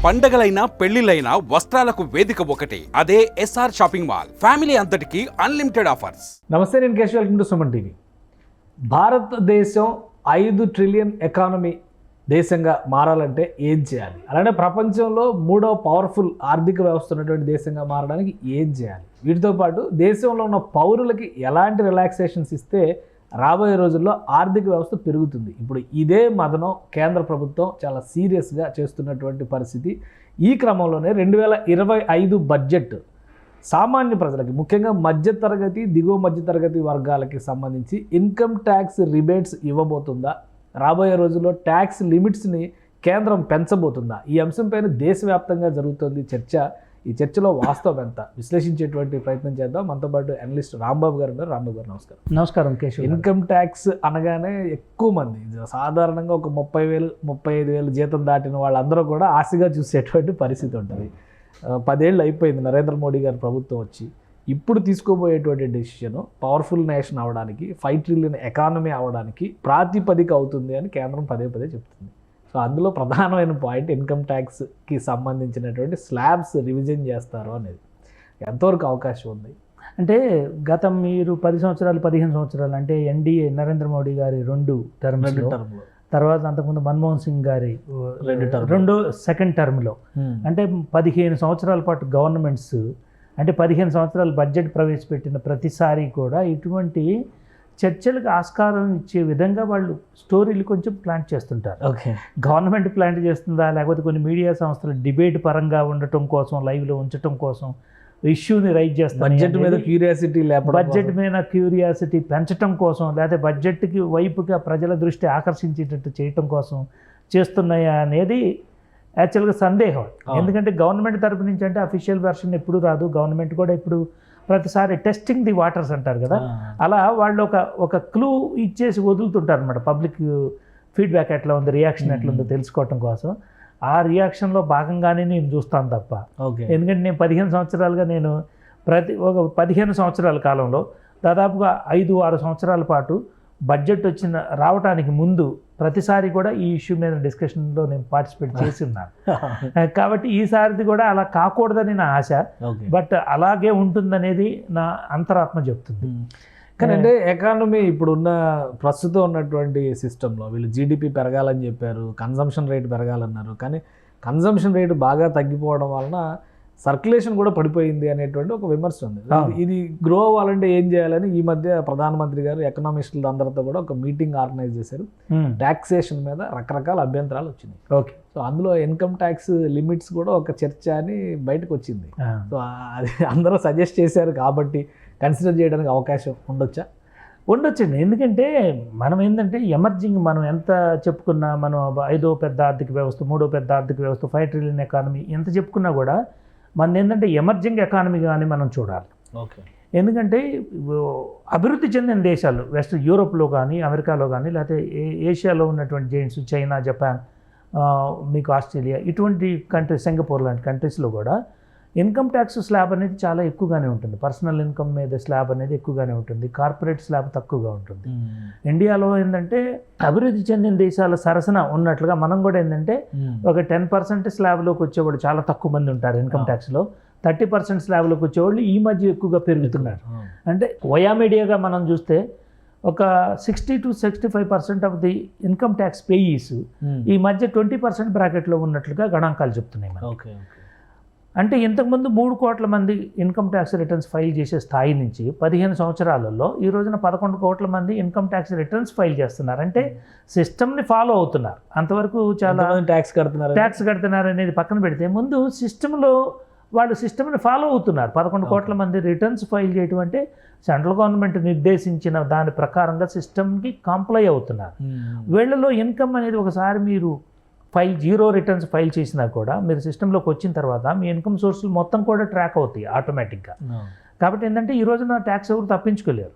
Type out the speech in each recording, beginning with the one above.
పండగలైనా పెళ్లిలైనా వస్త్రాలకు వేదిక ఒకటే, అదే ఎస్ఆర్ షాపింగ్ మాల్. ఫ్యామిలీ అంతటికి అన్లిమిటెడ్ ఆఫర్స్. నమస్తే, నేను Keshav. Welcome to Suman TV. భారతదేశం 5 ట్రిలియన్ ఎకానమీ దేశంగా మారాలంటే ఏం చేయాలి? అలానే ప్రపంచంలో 3వ పవర్ఫుల్ ఆర్థిక వ్యవస్థ ఉన్నటువంటి దేశంగా మారడానికి ఏం చేయాలి? వీటితో పాటు దేశంలో ఉన్న పౌరులకి ఎలాంటి రిలాక్సేషన్స్ ఇస్తే రాబోయే రోజుల్లో ఆర్థిక వ్యవస్థ పెరుగుతుంది? ఇప్పుడు ఇదే మదనం కేంద్ర ప్రభుత్వం చాలా సీరియస్గా చేస్తున్నటువంటి పరిస్థితి. ఈ క్రమంలోనే 2025 బడ్జెట్ సామాన్య ప్రజలకి, ముఖ్యంగా మధ్యతరగతి, దిగువ మధ్యతరగతి వర్గాలకి సంబంధించి ఇన్కమ్ ట్యాక్స్ రిబేట్స్ ఇవ్వబోతుందా? రాబోయే రోజుల్లో ట్యాక్స్ లిమిట్స్ని కేంద్రం పెంచబోతుందా? ఈ అంశంపైన దేశవ్యాప్తంగా జరుగుతుంది చర్చ. ఈ చర్చలో వాస్తవం ఎంత విశ్లేషించేటువంటి ప్రయత్నం చేద్దాం. మనతో పాటు అనలిస్ట్ రాంబాబు గారు ఉన్నారు. రాంబాబు గారు నమస్కారం. నమస్కారం కేశవ్. ఇన్కమ్ ట్యాక్స్ అనగానే ఎక్కువ మంది, సాధారణంగా ఒక 30,000 35,000 జీతం దాటిన వాళ్ళందరూ కూడా ఆశగా చూసేటువంటి పరిస్థితి ఉంటుంది. 10 ఏళ్ళు అయిపోయింది నరేంద్ర మోడీ గారి ప్రభుత్వం వచ్చి. ఇప్పుడు తీసుకోబోయేటువంటి డెసిషన్ పవర్ఫుల్ నేషన్ అవడానికి, 5 ట్రిలియన్ ఎకానమీ అవడానికి ప్రాతిపదిక అవుతుంది అని కేంద్రం పదే పదే చెప్తుంది. సో అందులో ప్రధానమైన పాయింట్ ఇన్కమ్ ట్యాక్స్కి సంబంధించినటువంటి స్లాబ్స్ రివిజన్ చేస్తారు అనేది. ఎంతవరకు అవకాశం ఉంది? అంటే గతం మీరు 10 సంవత్సరాలు 15 సంవత్సరాలు అంటే ఎన్డీఏ నరేంద్ర మోడీ గారి 2 టర్మ్లో, తర్వాత అంతకుముందు మన్మోహన్ సింగ్ గారి 2 సెకండ్ టర్మ్లో, అంటే 15 సంవత్సరాల పాటు గవర్నమెంట్స్, అంటే 15 సంవత్సరాలు బడ్జెట్ ప్రవేశపెట్టిన ప్రతిసారి కూడా ఇటువంటి చర్చలకు ఆస్కారం ఇచ్చే విధంగా వాళ్ళు స్టోరీలు కొంచెం ప్లాంట్ చేస్తుంటారు. ఓకే, గవర్నమెంట్ ప్లాంట్ చేస్తుందా, లేకపోతే కొన్ని మీడియా సంస్థలు డిబేట్ పరంగా ఉండటం కోసం, లైవ్లో ఉంచడం కోసం ఇష్యూని రైజ్ చేస్తారు. బడ్జెట్ మీద క్యూరియాసిటీ లేకపోతే, బడ్జెట్ మీద క్యూరియాసిటీ పెంచడం కోసం, లేకపోతే బడ్జెట్కి వైపుగా ప్రజల దృష్టి ఆకర్షించేటట్టు చేయటం కోసం చేస్తున్నాయా అనేది యాక్చువల్గా సందేహం. ఎందుకంటే గవర్నమెంట్ తరపు నుంచి అంటే అఫీషియల్ వెర్షన్ ఎప్పుడు రాదు. గవర్నమెంట్ కూడా ఇప్పుడు ప్రతిసారి టెస్టింగ్ ది వాటర్స్ అంటారు కదా, అలా వాళ్ళు ఒక క్లూ ఇచ్చేసి వదులుతుంటారు అనమాట. పబ్లిక్ ఫీడ్బ్యాక్ ఎట్లా ఉంది, రియాక్షన్ ఎట్లా ఉందో తెలుసుకోవటం కోసం. ఆ రియాక్షన్లో భాగంగానే నేను చూస్తాను తప్ప, ఎందుకంటే నేను 15 సంవత్సరాలుగా నేను ఒక 15 సంవత్సరాల కాలంలో దాదాపుగా 5-6 సంవత్సరాల పాటు బడ్జెట్ రావడానికి ముందు ప్రతిసారి కూడా ఈ ఇష్యూ మీద డిస్కషన్లో నేను పార్టిసిపేట్ చేసి ఉన్నాను. కాబట్టి ఈసారిది కూడా అలా కాకూడదని నా ఆశ, బట్ అలాగే ఉంటుందనేది నా అంతరాత్మ చెప్తుంది. కానీ అంటే ఎకానమీ ఇప్పుడున్న ప్రస్తుతం ఉన్నటువంటి సిస్టంలో వీళ్ళు జీడిపి పెరగాలని చెప్పారు, కన్జంప్షన్ రేట్ పెరగాలన్నారు. కానీ కన్జంప్షన్ రేటు బాగా తగ్గిపోవడం వలన సర్క్యులేషన్ కూడా పడిపోయింది అనేటువంటి ఒక విమర్శ ఉంది. ఇది గ్రో అవ్వాలంటే ఏం చేయాలని ఈ మధ్య ప్రధానమంత్రి గారు ఎకనామిస్టుల అందరితో కూడా ఒక మీటింగ్ ఆర్గనైజ్ చేశారు. ట్యాక్సేషన్ మీద రకరకాల అభ్యంతరాలు వచ్చినాయి. ఓకే, సో అందులో ఇన్కమ్ ట్యాక్స్ లిమిట్స్ కూడా ఒక చర్చ అని బయటకు వచ్చింది. సో అది అందరూ సజెస్ట్ చేశారు కాబట్టి కన్సిడర్ చేయడానికి అవకాశం ఉండొచ్చండి. ఎందుకంటే మనం ఏంటంటే ఎమర్జింగ్, మనం ఎంత చెప్పుకున్నా, మనం 5వ పెద్ద ఆర్థిక వ్యవస్థ, 3వ పెద్ద ఆర్థిక వ్యవస్థ, 5 ట్రిలియన్ ఎకానమీ ఎంత చెప్పుకున్నా కూడా మన ఏంటంటే ఎమర్జింగ్ ఎకానమీ కానీ మనం చూడాలి. ఓకే, ఎందుకంటే అభివృద్ధి చెందిన దేశాలు, వెస్ట్ యూరోప్లో కానీ, అమెరికాలో కానీ, లేకపోతే ఏషియాలో ఉన్నటువంటి జైంట్స్, చైనా, జపాన్, మీకు ఆస్ట్రేలియా, ఇటువంటి కంట్రీస్, సింగపూర్ లాంటి కంట్రీస్లో కూడా ఇన్కమ్ ట్యాక్స్ స్లాబ్ అనేది చాలా ఎక్కువగానే ఉంటుంది. పర్సనల్ ఇన్కమ్ మీద స్లాబ్ అనేది ఎక్కువగానే ఉంటుంది, కార్పొరేట్ స్లాబ్ తక్కువగా ఉంటుంది. ఇండియాలో ఏంటంటే అభివృద్ధి చెందిన దేశాల సరసన ఉన్నట్లుగా మనం కూడా ఏంటంటే ఒక 10% స్లాబ్లోకి వచ్చేవాళ్ళు చాలా తక్కువ మంది ఉంటారు ఇన్కమ్ ట్యాక్స్లో. 30% స్లాబ్లోకి వచ్చేవాళ్ళు ఈ మధ్య ఎక్కువగా పెరుగుతున్నారు. అంటే వయామీడియాగా మనం చూస్తే ఒక 60 to 65% of the income tax payees ఈ మధ్య 20% బ్రాకెట్లో ఉన్నట్లుగా గణాంకాలు చెప్తున్నాయి. అంటే ఇంతకుముందు 3 కోట్ల మంది ఇన్కమ్ ట్యాక్స్ రిటర్న్స్ ఫైల్ చేసే స్థాయి నుంచి 15 సంవత్సరాలలో ఈ రోజున 11 కోట్ల మంది ఇన్కమ్ ట్యాక్స్ రిటర్న్స్ ఫైల్ చేస్తున్నారు. అంటే సిస్టమ్ని ఫాలో అవుతున్నారు. అంతవరకు చాలా ట్యాక్స్ కడుతున్నారు అనేది పక్కన పెడితే, ముందు వాళ్ళు సిస్టమ్ని ఫాలో అవుతున్నారు. 11 కోట్ల మంది రిటర్న్స్ ఫైల్ చేయడం అంటే సెంట్రల్ గవర్నమెంట్ నిర్దేశించిన దాని ప్రకారంగా సిస్టమ్కి కాంప్లై అవుతున్నారు. వీళ్ళలో ఇన్కమ్ అనేది ఒకసారి మీరు 0 రిటర్న్స్ ఫైల్ చేసినా కూడా మీరు సిస్టంలోకి వచ్చిన తర్వాత మీ ఇన్కమ్ సోర్సులు మొత్తం కూడా ట్రాక్ అవుతాయి ఆటోమేటిక్గా. కాబట్టి ఏంటంటే ఈ రోజున ట్యాక్స్ ఎవరు తప్పించుకోలేరు.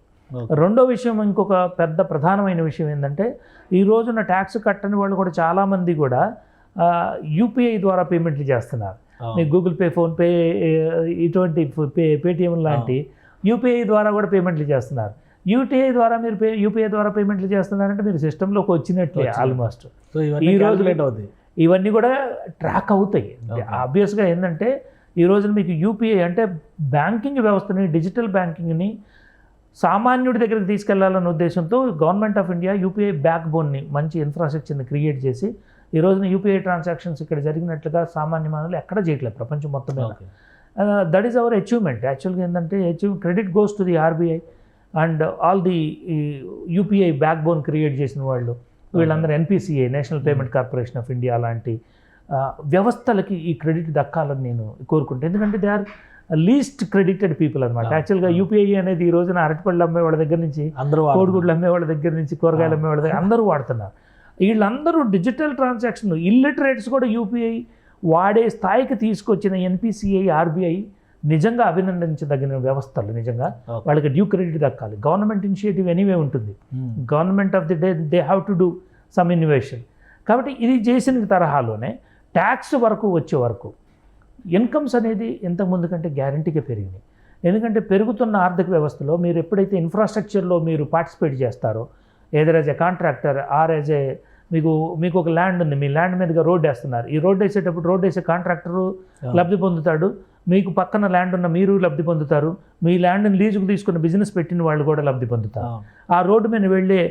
రెండో విషయం, ఇంకొక పెద్ద ప్రధానమైన విషయం ఏంటంటే, ఈ రోజున ట్యాక్స్ కట్టని వాళ్ళు కూడా చాలామంది కూడా యూపీఐ ద్వారా పేమెంట్లు చేస్తున్నారు. మీకు గూగుల్ పే, ఫోన్పే, ఇటువంటి పేటిఎం లాంటి యూపీఐ ద్వారా కూడా పేమెంట్లు చేస్తున్నారు. యూపీఐ ద్వారా పేమెంట్లు చేస్తున్నారంటే మీరు సిస్టంలోకి వచ్చినట్లే ఆల్మోస్ట్. ఈ రోజు లేట్ అవుతుంది. ఇవన్నీ కూడా ట్రాక్ అవుతాయి. ఆబ్వియస్గా ఏంటంటే ఈ రోజున మీకు యూపీఐ అంటే బ్యాంకింగ్ వ్యవస్థని, డిజిటల్ బ్యాంకింగ్ని సామాన్యుడి దగ్గరికి తీసుకెళ్లాలన్న ఉద్దేశంతో government of India UPI back బోన్ని, మంచి ఇన్ఫ్రాస్ట్రక్చర్ని క్రియేట్ చేసి ఈ రోజున యూపీఐ ట్రాన్సాక్షన్స్ ఇక్కడ జరిగినట్లుగా సామాన్య మానవులు ఎక్కడ చేయట్లేదు ప్రపంచం మొత్తం మీద. That is our achievement. యాక్చువల్గా ఏంటంటే credit goes to the RBI and all the UPI backbone create చేసిన వాళ్ళు వీళ్ళందరూ NPCI, national payment corporation of India లాంటి వ్యవస్థలకి ఈ క్రెడిట్ దక్కాలని నేను కోరుకుంటాను. ఎందుకంటే they are least credited people అనమాట. యాక్చువల్గా యూపీఐ అనేది ఈ రోజున అరటిపళ్ళు అమ్మే వాళ్ళ దగ్గర నుంచి, కోడిగుడ్లు అమ్మే వాళ్ళ దగ్గర నుంచి, కూరగాయలు అమ్మే వాళ్ళ దగ్గర అందరూ వాడుతున్నారు. వీళ్ళందరూ డిజిటల్ ట్రాన్సాక్షన్, ఇల్లిటరేట్స్ కూడా యూపీఐ వాడే స్థాయికి తీసుకొచ్చిన ఎన్పిసిఐ, ఆర్బీఐ నిజంగా అభినందించదగిన వ్యవస్థలు. నిజంగా వాళ్ళకి డ్యూ క్రెడిట్ దక్కాలి. గవర్నమెంట్ ఇనిషియేటివ్ ఎనీవే ఉంటుంది. Government of the day they have to do some innovation. కాబట్టి ఇది చేసిన తరహాలోనే ట్యాక్స్ వరకు వచ్చే వరకు ఇన్కమ్స్ అనేది ఇంతకుముందు కంటే గ్యారంటీగా పెరిగినాయి. ఎందుకంటే పెరుగుతున్న ఆర్థిక వ్యవస్థలో మీరు ఎప్పుడైతే ఇన్ఫ్రాస్ట్రక్చర్లో మీరు పార్టిసిపేట్ చేస్తారో, either as a contractor or as a మీకు ఒక ల్యాండ్ ఉంది, మీ ల్యాండ్ మీదుగా రోడ్ వేస్తున్నారు. ఈ రోడ్ వేసేటప్పుడు రోడ్ వేసే కాంట్రాక్టరు లబ్ధి పొందుతాడు, మీకు పక్కన ల్యాండ్ ఉన్న మీరు లబ్ధి పొందుతారు, మీ ల్యాండ్ని లీజుకు తీసుకున్న బిజినెస్ పెట్టిన వాళ్ళు కూడా లబ్ధి పొందుతారు. ఆ రోడ్డు మీద వెళ్ళే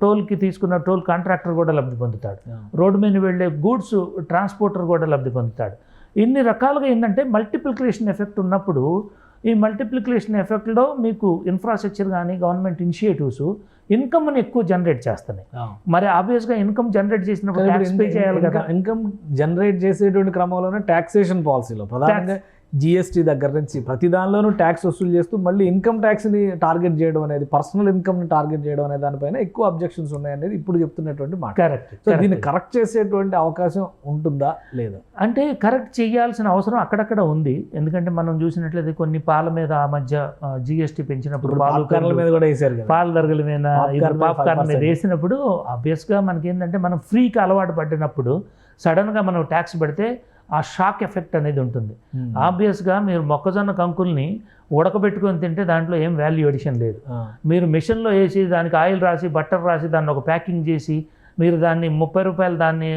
టోల్కి తీసుకున్న టోల్ కాంట్రాక్టర్ కూడా లబ్ధి పొందుతాడు. రోడ్డు మీద వెళ్ళే గూడ్స్ ట్రాన్స్పోర్టర్ కూడా లబ్ధి పొందుతాడు. ఇన్ని రకాలుగా ఏంటంటే మల్టిప్లికేషన్ ఎఫెక్ట్ ఉన్నప్పుడు, ఈ మల్టిప్లికేషన్ ఎఫెక్ట్లో మీకు ఇన్ఫ్రాస్ట్రక్చర్ కానీ గవర్నమెంట్ ఇనిషియేటివ్స్ ఇన్కమ్ని ఎక్కువ జనరేట్ చేస్తున్నాయి. మరి ఆబ్వియస్గా ఇన్కమ్ జనరేట్ చేసినప్పుడు ట్యాక్స్ పే చేయాలి కదా. ఇన్కమ్ జనరేట్ చేసేటువంటి క్రమంలోనే ట్యాక్సేషన్ పాలసీలో ప్రధానంగా జిఎస్టీ దగ్గర నుంచి ప్రతి దానిలోనూ ట్యాక్స్ వసూలు చేస్తూ మళ్ళీ ఇన్కమ్ ట్యాక్స్ని టార్గెట్ చేయడం అనేది, పర్సనల్ ఇన్కమ్ని టార్గెట్ చేయడం అనే దానిపైన ఎక్కువ అబ్జెక్షన్స్ ఉన్నాయనేది ఇప్పుడు చెప్తున్నటువంటి మాట. కరెక్ట్. సో దీన్ని కరెక్ట్ చేసేటువంటి అవకాశం ఉంటుందా లేదా? అంటే కరెక్ట్ చేయాల్సిన అవసరం అక్కడక్కడ ఉంది. ఎందుకంటే మనం చూసినట్లయితే కొన్ని పాల మీద ఆ మధ్య జిఎస్టీ పెంచినప్పుడు పాల మీద కూడా వేసారు, పాల ధరల మీద, పాప్కార్న్ మీద వేసినప్పుడు ఆబ్వియస్గా మనకి ఏంటంటే మనం ఫ్రీకి అలవాటు పడినప్పుడు సడన్గా మనం ట్యాక్స్ పెడితే ఆ షాక్ ఎఫెక్ట్ అనేది ఉంటుంది. ఆబ్వియస్గా మీరు మొక్కజొన్న కంకుల్ని ఉడకబెట్టుకొని తింటే దాంట్లో ఏం వాల్యూ ఎడిషన్ లేదు. మీరు మిషన్లో వేసి దానికి ఆయిల్ రాసి, బట్టర్ రాసి, దాన్ని ఒక ప్యాకింగ్ చేసి మీరు దాన్ని 30 రూపాయలు దాన్ని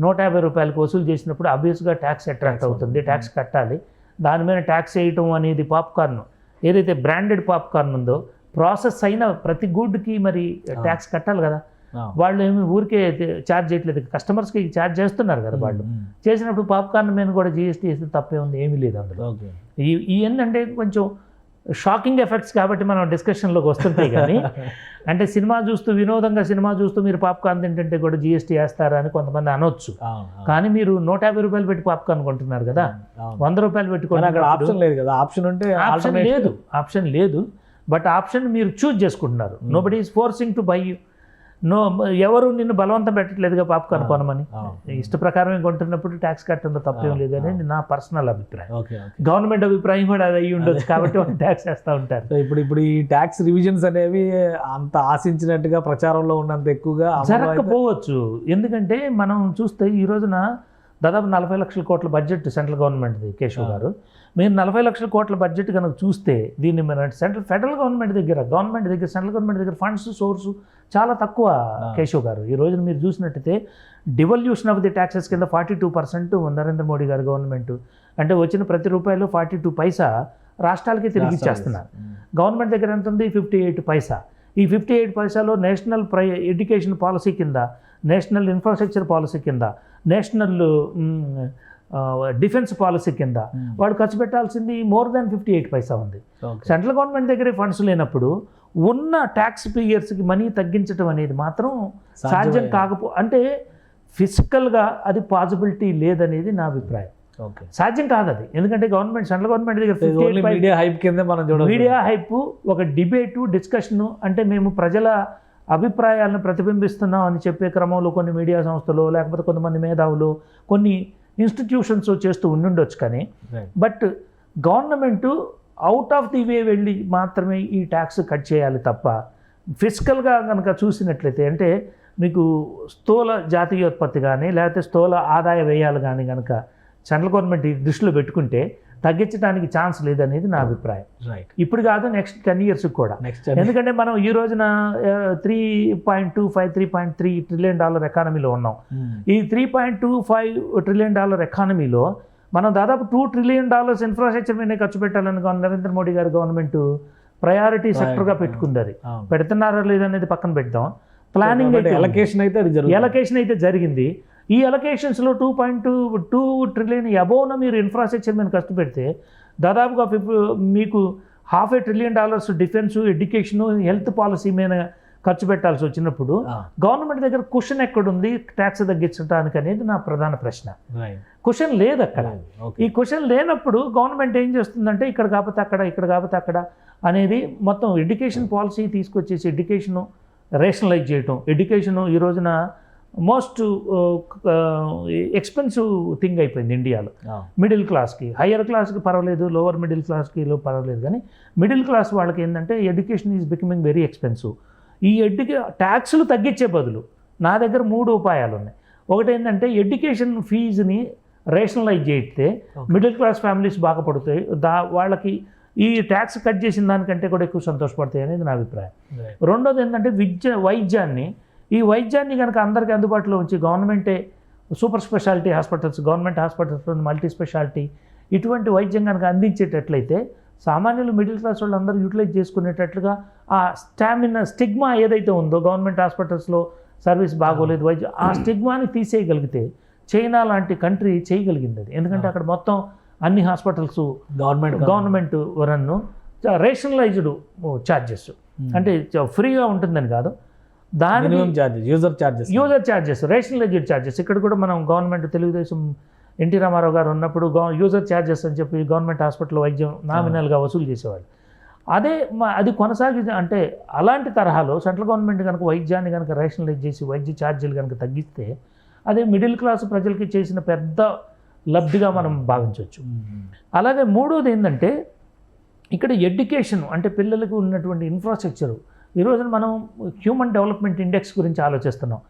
150 రూపాయలకు వసూలు చేసినప్పుడు ఆబ్వియస్గా ట్యాక్స్ అట్రాక్ట్ అవుతుంది, ట్యాక్స్ కట్టాలి. దాని మీద ట్యాక్స్ వేయటం అనేది పాప్కార్న్ ఏదైతే బ్రాండెడ్ పాప్కార్న్ ఉందో ప్రాసెస్ అయిన ప్రతి గుడ్కి మరి ట్యాక్స్ కట్టాలి కదా. వాళ్ళు ఏమి ఊరికే ఛార్జ్ చేయట్లేదు, కస్టమర్స్కి ఛార్జ్ చేస్తున్నారు కదా. వాళ్ళు చేసినప్పుడు పాప్కార్న్ మీద కూడా జిఎస్టీ వేస్తే తప్పే ఉంది, ఏమీ లేదు అందులో. ఈ ఏంటంటే కొంచెం షాకింగ్ ఎఫెక్ట్స్ కాబట్టి మనం డిస్కషన్లోకి వస్తుంటాయి. కానీ అంటే సినిమా చూస్తూ, వినోదంగా సినిమా చూస్తూ మీరు పాప్కార్న్ తింటుంటే కూడా జిఎస్టీ వేస్తారా అని కొంతమంది అనొచ్చు. కానీ మీరు 150 రూపాయలు పెట్టి పాప్కార్న్ కొంటున్నారు కదా, 100 రూపాయలు పెట్టుకోండి. అక్కడ ఆప్షన్ లేదు కదా. ఆప్షన్ ఉంటే ఆప్షన్ లేదు. బట్ ఆప్షన్ మీరు చూజ్ చేసుకుంటున్నారు. Nobody is forcing to buy you. ఎవరు నిన్ను బలవంతం పెట్టట్లేదుగా పాప్కార్న్ కొనమని. ఇష్ట ప్రకారమే కొంటున్నప్పుడు ట్యాక్స్ కట్టడంలో తప్పేం లేదు అనేది నా పర్సనల్ అభిప్రాయం. గవర్నమెంట్ అభిప్రాయం కూడా అది అయ్యి ఉండొచ్చు కాబట్టి వాళ్ళు ట్యాక్స్ వేస్తూ ఉంటారు. ఇప్పుడు ఈ ట్యాక్స్ రివిజన్స్ అనేవి అంత ఆశించినట్టుగా ప్రచారంలో ఉన్నంత ఎక్కువగా జరగకపోవచ్చు. ఎందుకంటే మనం చూస్తే ఈ రోజున దాదాపు 40 లక్షల కోట్ల బడ్జెట్ సెంట్రల్ గవర్నమెంట్ది. కేశవ్ గారు, మీరు 40 లక్షల కోట్ల బడ్జెట్ కనుక చూస్తే దీన్ని మన ఫెడరల్ గవర్నమెంట్ దగ్గర సెంట్రల్ గవర్నమెంట్ దగ్గర ఫండ్స్ సోర్సు చాలా తక్కువ. కేశవ్ గారు, ఈ రోజున మీరు చూసినట్టయితే డివల్యూషన్ ఆఫ్ ది ట్యాక్సెస్ కింద 42% నరేంద్ర మోడీ గారి గవర్నమెంట్, అంటే వచ్చిన ప్రతి రూపాయలు 42 పైసా రాష్ట్రాలకి తిరిగి ఇచ్చేస్తున్నారు. గవర్నమెంట్ దగ్గర ఎంత ఉంది? 58 పైసా. ఈ 58 పైసాలో నేషనల్ ఎడ్యుకేషన్ పాలసీ కింద, నేషనల్ ఇన్ఫ్రాస్ట్రక్చర్ పాలసీ కింద, నేషనల్ డిఫెన్స్ పాలసీ కింద వాడు ఖర్చు పెట్టాల్సింది మోర్ దాన్ 58 పైసా ఉంది. సెంట్రల్ గవర్నమెంట్ దగ్గరే ఫండ్స్ లేనప్పుడు ఉన్న ట్యాక్స్ పేయర్స్కి మనీ తగ్గించడం అనేది మాత్రం సాధ్యం అంటే ఫిజికల్గా అది పాసిబిలిటీ లేదనేది నా అభిప్రాయం. సాధ్యం కాదు అది. ఎందుకంటే సెంట్రల్ గవర్నమెంట్ దగ్గర మీడియా హైప్, ఒక డిబేటు, డిస్కషను, అంటే మేము ప్రజల అభిప్రాయాలను ప్రతిబింబిస్తున్నాం అని చెప్పే క్రమంలో కొన్ని మీడియా సంస్థలు, లేకపోతే కొంతమంది మేధావులు, కొన్ని ఇన్స్టిట్యూషన్స్ చేస్తూ ఉండుండొచ్చు. కానీ but government out of the way వెళ్ళి మాత్రమే ఈ ట్యాక్స్ కట్ చేయాలి తప్ప, ఫిజికల్గా కనుక చూసినట్లయితే అంటే మీకు స్థూల జాతీయోత్పత్తి కానీ లేకపోతే స్థూల ఆదాయ వ్యయాలు కానీ కనుక సెంట్రల్ గవర్నమెంట్ దృష్టిలో పెట్టుకుంటే తగ్గించడానికి ఛాన్స్ లేదనేది నా అభిప్రాయం. రైట్. ఇప్పుడు కాదు, నెక్స్ట్ 10 years కూడా. ఎందుకంటే మనం ఈ రోజున 3.3 ట్రిలియన్ డాలర్ ఎకానమీలో ఉన్నాం. ఈ $3.25 ట్రిలియన్ ఎకానమీలో మనం దాదాపు $2 ట్రిలియన్ ఇన్ఫ్రాస్ట్రక్చర్ మీద ఖర్చు పెట్టాలని నరేంద్ర మోడీ గారి గవర్నమెంట్ ప్రయారిటీ సెక్టర్గా పెట్టుకుంది. అది పెడుతున్నారా లేదనేది పక్కన పెడదాం. ప్లానింగ్ ఎలకేషన్ అయితే జరిగింది. ఈ ఎలకేషన్స్లో 2.2 ట్రిలియన్ అబోవ్న మీరు ఇన్ఫ్రాస్ట్రక్చర్ మీద ఖర్చు పెడితే దాదాపుగా మీకు $500 trillion defence, education, health policy మీద ఖర్చు పెట్టాల్సి వచ్చినప్పుడు గవర్నమెంట్ దగ్గర కుషన్ ఎక్కడుంది ట్యాక్స్ తగ్గించడానికి అనేది నా ప్రధాన ప్రశ్న. కుషన్ లేదు అక్కడ. ఈ కుషన్ లేనప్పుడు గవర్నమెంట్ ఏం చేస్తుందంటే ఇక్కడ కాకపోతే అక్కడ, ఇక్కడ కాకపోతే అక్కడ అనేది మొత్తం ఎడ్యుకేషన్ పాలసీ తీసుకొచ్చేసి ఎడ్యుకేషను రేషనలైజ్ చేయటం. ఎడ్యుకేషను ఈ రోజున మోస్ట్ ఎక్స్పెన్సివ్ థింగ్ అయిపోయింది ఇండియాలో. మిడిల్ క్లాస్కి, హయ్యర్ క్లాస్కి పర్వాలేదు, లోవర్ మిడిల్ క్లాస్కి పర్వాలేదు, కానీ మిడిల్ క్లాస్ వాళ్ళకి ఏంటంటే education is becoming very expensive. ఈ ట్యాక్సులు తగ్గించే బదులు నా దగ్గర 3 ఉపాయాలు ఉన్నాయి. ఒకటి ఏంటంటే ఎడ్యుకేషన్ ఫీజుని రేషనలైజ్ చేస్తే మిడిల్ క్లాస్ ఫ్యామిలీస్ బాగా పడుతాయి, వాళ్ళకి ఈ ట్యాక్స్ కట్ చేసిన దానికంటే కూడా ఎక్కువ సంతోషపడతాయి అనేది నా అభిప్రాయం. రెండోది ఏంటంటే ఈ వైద్యాన్ని కనుక అందరికీ అందుబాటులో ఉంచి గవర్నమెంటే సూపర్ స్పెషాలిటీ హాస్పిటల్స్, గవర్నమెంట్ హాస్పిటల్స్లో మల్టీ స్పెషాలిటీ ఇటువంటి వైద్యం కనుక అందించేటట్లయితే సామాన్యులు మిడిల్ క్లాస్ వాళ్ళు అందరూ యూటిలైజ్ చేసుకునేటట్లుగా ఆ స్టిగ్మా ఏదైతే ఉందో గవర్నమెంట్ హాస్పిటల్స్లో సర్వీస్ బాగోలేదు వైద్యం, ఆ స్టిగ్మాని తీసేయగలిగితే చైనా లాంటి కంట్రీ చేయగలిగింది అది. ఎందుకంటే అక్కడ మొత్తం అన్ని hospitals government run, rationalised charges, అంటే ఫ్రీగా ఉంటుందని కాదు, దాని యూజర్ ఛార్జెస్, రేషనలైజ్డ్ ఛార్జెస్. ఇక్కడ కూడా మనం గవర్నమెంట్ తెలుగుదేశం ఎన్టీ రామారావు గారు ఉన్నప్పుడు యూజర్ ఛార్జెస్ అని చెప్పి గవర్నమెంట్ హాస్పిటల్ వైద్యం నామినల్గా వసూలు చేసేవాళ్ళు. అది కొనసాగి అంటే అలాంటి తరహాలో సెంట్రల్ గవర్నమెంట్ కనుక వైద్యాన్ని కనుక రేషనలైజ్ చేసి వైద్య ఛార్జీలు కనుక తగ్గిస్తే అదే మిడిల్ క్లాస్ ప్రజలకి చేసిన పెద్ద లబ్ధిగా మనం భావించవచ్చు. అలాగే మూడోది ఏంటంటే ఇక్కడ ఎడ్యుకేషన్ అంటే పిల్లలకు ఉన్నటువంటి ఇన్ఫ్రాస్ట్రక్చరు. ఈరోజు మనం హ్యూమన్ డెవలప్మెంట్ ఇండెక్స్ గురించి ఆలోచిస్తున్నాం.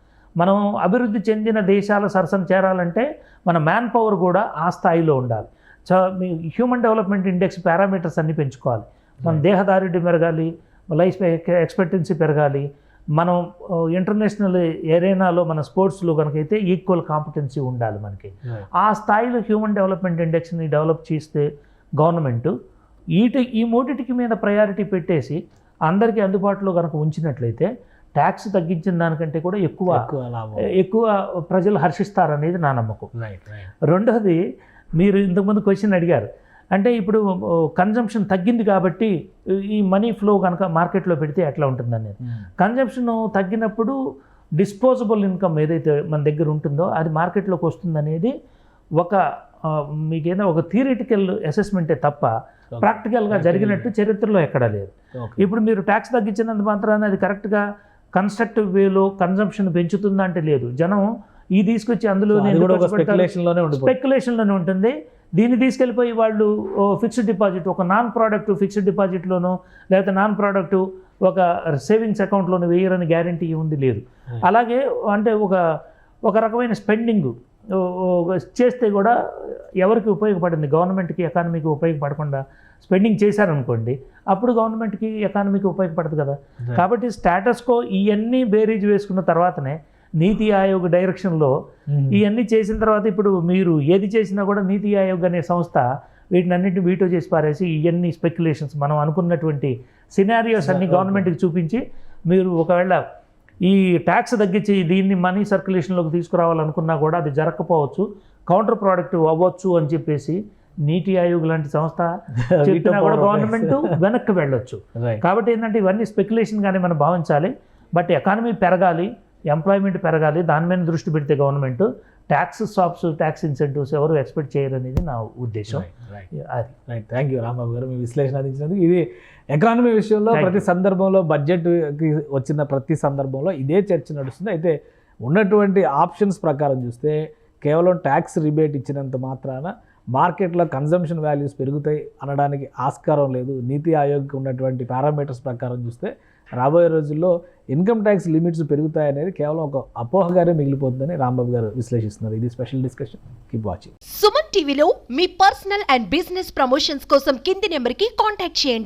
మనం అభివృద్ధి చెందిన దేశాల సరసన చేరాలంటే మన మ్యాన్ పవర్ కూడా ఆ స్థాయిలో ఉండాలి. హ్యూమన్ డెవలప్మెంట్ ఇండెక్స్ పారామీటర్స్ అన్నీ పెంచుకోవాలి. మన దేహదారుఢ్యం పెరగాలి, లైఫ్ ఎక్స్పెక్టెన్సీ పెరగాలి, మనం ఇంటర్నేషనల్ ఎరేనాలో మన స్పోర్ట్స్లో కనుకైతే ఈక్వల్ కాంపిటెన్సీ ఉండాలి మనకి. ఆ స్థాయిలో హ్యూమన్ డెవలప్మెంట్ ఇండెక్స్ని డెవలప్ చేస్తే గవర్నమెంటు ఈ మూడిటికి మీద ప్రయారిటీ పెట్టేసి అందరికీ అందుబాటులో కనుక ఉంచినట్లయితే ట్యాక్స్ తగ్గించిన దానికంటే కూడా ఎక్కువ ప్రజలు హర్షిస్తారనేది నా నమ్మకం. రెండోది, మీరు ఇంతకుముందు క్వశ్చన్ అడిగారు, అంటే ఇప్పుడు కన్జంప్షన్ తగ్గింది కాబట్టి ఈ మనీ ఫ్లో కనుక మార్కెట్లో పెడితే ఎట్లా ఉంటుందనేది. కన్జంప్షన్ తగ్గినప్పుడు డిస్పోజబుల్ ఇన్కమ్ ఏదైతే మన దగ్గర ఉంటుందో అది మార్కెట్లోకి వస్తుందనేది మీకేదో ఒక థియరిటికల్ అసెస్మెంటే తప్ప ప్రాక్టికల్గా జరిగినట్టు చరిత్రలో ఎక్కడా లేదు. ఇప్పుడు మీరు ట్యాక్స్ తగ్గించినంత మాత్రాన అది కరెక్ట్గా కన్స్ట్రక్టివ్ వేలో కన్జంప్షన్ పెంచుతుందా అంటే లేదు. జనం ఈ తీసుకొచ్చి అందులో స్పెక్యులేషన్లోనే ఉంటుంది. దీన్ని తీసుకెళ్ళిపోయి వాళ్ళు ఫిక్స్డ్ డిపాజిట్, ఒక నాన్ ప్రోడక్టివ్ ఫిక్స్డ్ డిపాజిట్లోనో లేకపోతే నాన్ ప్రోడక్టివ్ ఒక సేవింగ్స్ అకౌంట్లోనూ వేయరని గ్యారంటీ ఉంది లేదు. అలాగే అంటే ఒక రకమైన స్పెండింగ్ చేస్తే కూడా ఎవరికి ఉపయోగపడింది, గవర్నమెంట్కి ఎకానమీకి ఉపయోగపడకుండా స్పెండింగ్ చేశారనుకోండి, అప్పుడు గవర్నమెంట్కి ఎకానమీకి ఉపయోగపడదు కదా. కాబట్టి స్టాటస్కో ఇవన్నీ బేరీజ్ వేసుకున్న తర్వాతనే నీతి ఆయోగ్ డైరెక్షన్లో ఇవన్నీ చేసిన తర్వాత ఇప్పుడు మీరు ఏది చేసినా కూడా నీతి ఆయోగ్ అనే సంస్థ వీటినన్నింటిని వీటో చేసి పారేసి ఇవన్నీ స్పెక్యులేషన్స్ మనం అనుకున్నటువంటి సినారియోస్ అన్ని గవర్నమెంట్కి చూపించి మీరు ఒకవేళ ఈ ట్యాక్స్ తగ్గించి దీన్ని మనీ సర్క్యులేషన్లోకి తీసుకురావాలనుకున్నా కూడా అది జరగకపోవచ్చు, కౌంటర్ ప్రోడక్టివ్ అవ్వచ్చు అని చెప్పేసి నీతి ఆయోగ్ లాంటి సంస్థ చెప్పినా కూడా గవర్నమెంట్ వెనక్కి వెళ్ళొచ్చు. కాబట్టి ఏంటంటే ఇవన్నీ స్పెక్యులేషన్గానే మనం భావించాలి. బట్ ఎకానమీ పెరగాలి, ఎంప్లాయ్మెంట్ పెరగాలి, దాని మీద దృష్టి పెడితే government tax stops, tax incentives ఎవరు ఎక్స్పెక్ట్ చేయరు అనేది నా ఉద్దేశం. అది థ్యాంక్ యూ రాంబాబు గారు మీ విశ్లేషణ అందించినందుకు. ఇది ఎకానమీ విషయంలో ప్రతి సందర్భంలో బడ్జెట్కి వచ్చిన ప్రతి సందర్భంలో ఇదే చర్చ నడుస్తుంది. అయితే ఉన్నటువంటి ఆప్షన్స్ ప్రకారం చూస్తే కేవలం ట్యాక్స్ రిబేట్ ఇచ్చినంత మాత్రాన మార్కెట్లో కన్జంప్షన్ వాల్యూస్ పెరుగుతాయి అనడానికి ఆస్కారం లేదు. నీతి ఆయోగ్కి ఉన్నటువంటి పారామీటర్స్ ప్రకారం చూస్తే రాబోయే రోజుల్లో ఇన్కమ్ ట్యాక్స్ లిమిట్స్ పెరుగుతాయనేది కేవలం ఒక అపోహగానే మిగిలిపోతుందని రాంబాబు గారు విశ్లేషిస్తున్నారు. ఇది special discussion. Keep watching. Suman టీవీలో మీ పర్సనల్ అండ్ బిజినెస్ ప్రమోషన్స్ కోసం కింది నెంబర్కి కాంటాక్ట్ చేయండి.